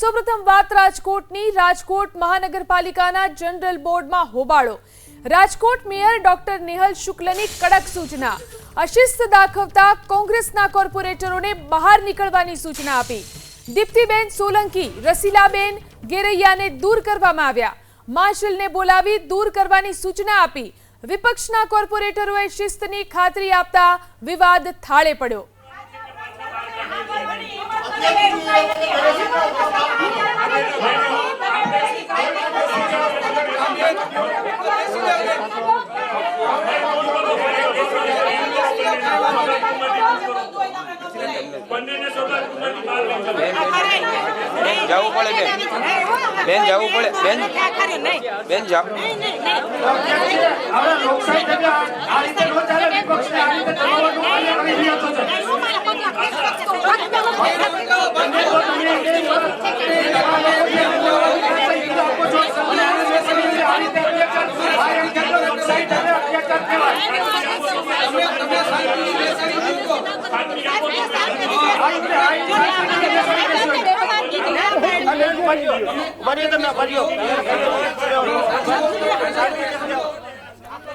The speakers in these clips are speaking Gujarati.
સૌપ્રથમ વાત રાજકોટની। રાજકોટ મહાનગરપાલિકાના જનરલ બોર્ડમાં હોબાળો। રાજકોટ મેયર ડોક્ટર નેહલ શુક્લની કડક સૂચના। અશિસ્ત દાખવતા કોંગ્રેસના કોર્પોરેટરોને બહાર નીકળવાની સૂચના આપી। દીપ્તિબેન સોલંકી, રસીલાબેન ગેરૈયાને દૂર કરવામાં આવ્યા। માર્શલને બોલાવી દૂર કરવાની સૂચના આપી। વિપક્ષના કોર્પોરેટરોએ શિસ્તની ખાતરી આપતા વિવાદ થાળે પડ્યો। जाऊ पड़े बेन जाऊ पड़े बेन जाओ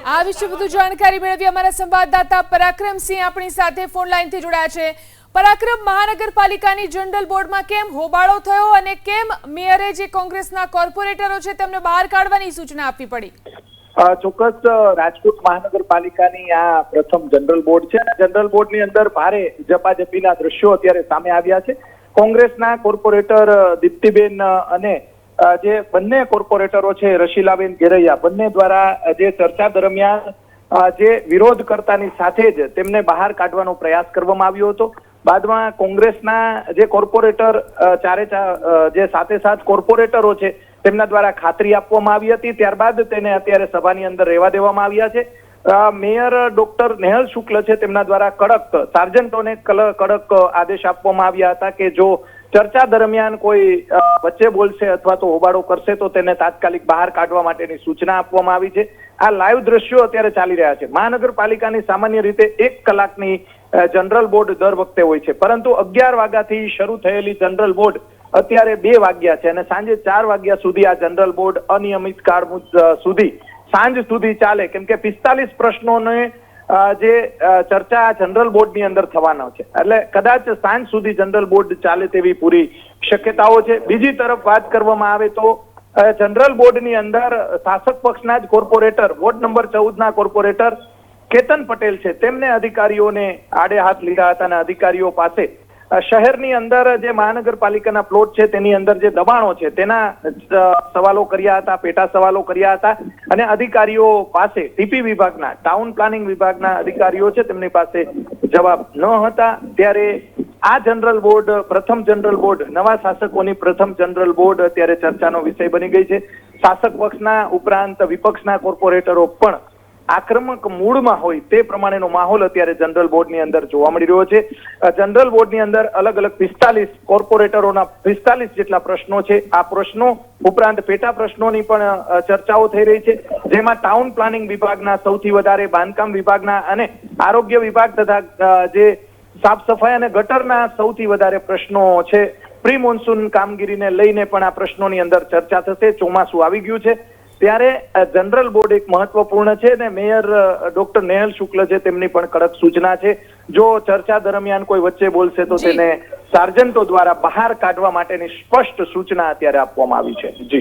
આ વિશે વધુ જાણકારી મેળવી અમારા સંવાદદાતા પરાક્રમસિંહ આપણી સાથે ફોન લાઈનથી જોડાયા છે। પરાક્રમ, મહાનગરપાલિકાની જનરલ બોર્ડમાં કેમ હોબાળો થયો અને કેમ મેયરે જે કોંગ્રેસના કોર્પોરેટરો છે તેમને બહાર કાઢવાની સૂચના આપવી પડી? ચોક્કસ રાજકોટ મહાનગરપાલિકાની આ પ્રથમ જનરલ બોર્ડ છે। જનરલ બોર્ડની અંદર ભારે ઝપાઝપીના દ્રશ્યો અત્યારે સામે આવ્યા છે। કોંગ્રેસના કોર્પોરેટર દીપ્તિબેન અને જે બંને કોર્પોરેટરો છે રસીલાબેન ગેરૈયા, બંને દ્વારા જે ચર્ચા દરમિયાન જે વિરોધકર્તાની સાથે જ તેમને બહાર કાઢવાનો પ્રયાસ કરવામાં આવ્યો હતો। બાદમાં કોંગ્રેસના જે કોર્પોરેટર જે સાથે સાથ કોર્પોરેટરો છે તેમના દ્વારા ખાતરી આપવામાં આવી હતી। ત્યારબાદ તેને અત્યારે સભાની અંદર રહેવા દેવામાં આવ્યા છે। મેયર ડોક્ટર નેહલ શુક્લ છે તેમના દ્વારા કડક સાર્જન્ટોને કડક આદેશ આપવામાં આવ્યા હતા કે જો ચર્ચા દરમિયાન કોઈ વચ્ચે બોલશે અથવા તો હોબાળો કરશે તો તેને તાત્કાલિક બહાર કાઢવા માટેની સૂચના આપવામાં આવી છે। આ લાઈવ દ્રશ્યો અત્યારે ચાલી રહ્યા છે। મહાનગરપાલિકાની સામાન્ય રીતે 1 કલાકની જનરલ બોર્ડ દર વખતે હોય છે, પરંતુ 11 વાગ્યાથી શરૂ થયેલી જનરલ બોર્ડ અત્યારે 2 વાગ્યા છે અને સાંજે 4 વાગ્યા સુધી આ જનરલ બોર્ડ અનિયમિત કાળ સુધી સાંજ સુધી ચાલે, કેમ કે 45 પ્રશ્નોને જે ચર્ચા જનરલ બોર્ડની અંદર થવાનો છે, એટલે કદાચ સાંજ સુધી જનરલ બોર્ડ ચાલે તેવી પૂરી શક્યતાઓ છે। બીજી તરફ વાત કરવામાં આવે તો જનરલ બોર્ડની અંદર શાસક પક્ષના જ કોર્પોરેટર, વોર્ડ નંબર 14ના કોર્પોરેટર કેતન પટેલ છે, તેમને અધિકારીઓને આડે હાથ લીધા હતા અને અધિકારીઓ પાસે શહેરની અંદર જે મહાનગરપાલિકાના પ્લોટ છે તેની અંદર જે દબાણો છે તેના સવાલો કર્યા હતા, પેટા સવાલો કર્યા હતા અને અધિકારીઓ પાસે ટીપી વિભાગના, ટાઉન પ્લાનિંગ વિભાગના અધિકારીઓ છે તેમની પાસે જવાબ ન હતા। ત્યારે આ જનરલ બોર્ડ, પ્રથમ જનરલ બોર્ડ, નવા શાસકોની પ્રથમ જનરલ બોર્ડ અત્યારે ચર્ચાનો વિષય બની ગઈ છે। શાસક પક્ષના ઉપરાંત વિપક્ષના કોર્પોરેટરો પણ આક્રમક મૂડમાં હોય તે પ્રમાણેનો માહોલ અત્યારે જનરલ બોર્ડની અંદર જોવા મળી રહ્યો છે। જનરલ બોર્ડની અંદર અલગ અલગ 45 કોર્પોરેટરોના 45 જેટલા પ્રશ્નો છે। આ પ્રશ્નો ઉપરાંત પેટા પ્રશ્નોની પણ ચર્ચાઓ થઈ રહી છે, જેમાં ટાઉન પ્લાનિંગ વિભાગના સૌથી વધારે, બાંધકામ વિભાગના અને આરોગ્ય વિભાગ તથા જે સાફ સફાઈ અને ગટરના સૌથી વધારે પ્રશ્નો છે। પ્રી મોન્સૂન કામગીરીને લઈને પણ આ પ્રશ્નોની અંદર ચર્ચા થશે। ચોમાસું આવી ગયું છે ત્યારે જનરલ બોર્ડ એક મહત્વપૂર્ણ છે અને મેયર ડોક્ટર નેહલ શુક્લ છે તેમની પણ કડક સૂચના છે, જો ચર્ચા દરમિયાન કોઈ વચ્ચે બોલશે તો તેને સાર્જન્ટો દ્વારા બહાર કાઢવા માટેની સ્પષ્ટ સૂચના અત્યારે આપવામાં આવી છે। જી।